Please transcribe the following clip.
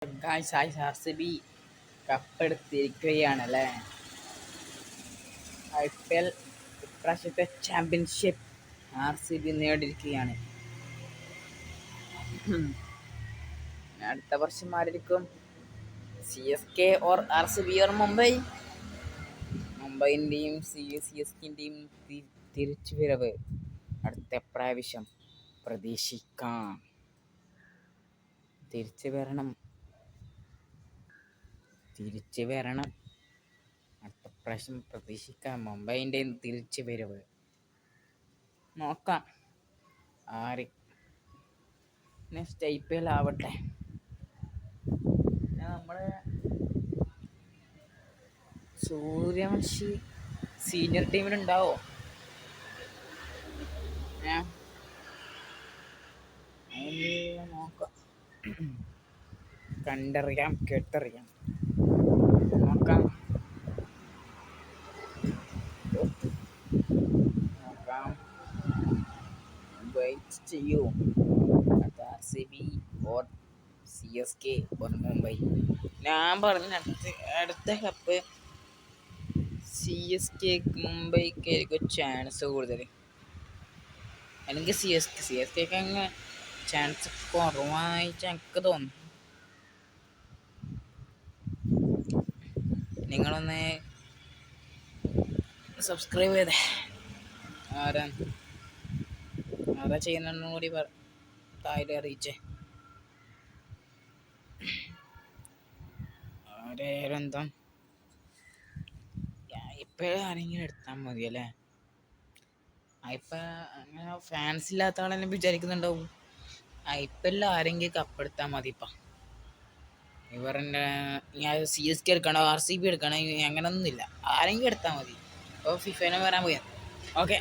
RCB കപ്പെടുത്തിരിക്കുകയാണല്ലേ. IPL ഇപ്രാവശ്യത്തെ championship RCB നേടിയിരിക്കുകയാണ്. അടുത്ത വർഷം ആയിരിക്കും CSK ഓർ RCB ഓർ മുംബൈൻ്റെയും CSKൻ്റെയും തിരിച്ചുവരവ് അടുത്ത പ്രാവശ്യം പ്രതീക്ഷിക്കാം. തിരിച്ചു വരണം. അടുത്ത പ്രാവശ്യം പ്രതീക്ഷിക്കാം മുംബൈൻ്റെ തിരിച്ചു വരവ്. നോക്കാം ആര് നെക്സ്റ്റ് IPL ആവട്ടെ. നമ്മുടെ സൂര്യവംശി സീനിയർ ടീമിലുണ്ടാവോ? നോക്കാം, കണ്ടറിയാം, കേട്ടറിയാം. നോക്കാം വെയിറ്റ് ചെയ്യൂ. RCB or CSK or Mumbai. ഞാൻ പറഞ്ഞ അടുത്ത കപ്പ് CSK മുംബൈക്കായിരിക്കും ചാൻസ് കൂടുതൽ. അല്ലെങ്കിൽ CSK അങ്ങ് ചാൻസ് കുറവായിട്ട് എനിക്ക് തോന്നുന്നു. നിങ്ങളൊന്ന് സബ്സ്ക്രൈബ് ചെയ്തേ. ആരാ ചെയ്യുന്നതെന്നും കൂടി താഴെ അറിയിച്ചേ. ആരെന്താ IPL ആരെങ്കിലും എടുത്താൽ മതിയല്ലേ. അങ്ങനെ ഫാൻസ് ഇല്ലാത്ത ആളെല്ലാം വിചാരിക്കുന്നുണ്ടാവും IPL ആരെങ്കിലും കപ്പെടുത്താൽ മതിപ്പാ. ഇവരുടെ CSK എടുക്കണോ RCB എടുക്കണോ അങ്ങനൊന്നുമില്ല, ആരെങ്കിലും എടുത്താൽ മതി. ഇപ്പോൾ ഫിഫേനെ വരാൻ പോയാ ഓക്കെ.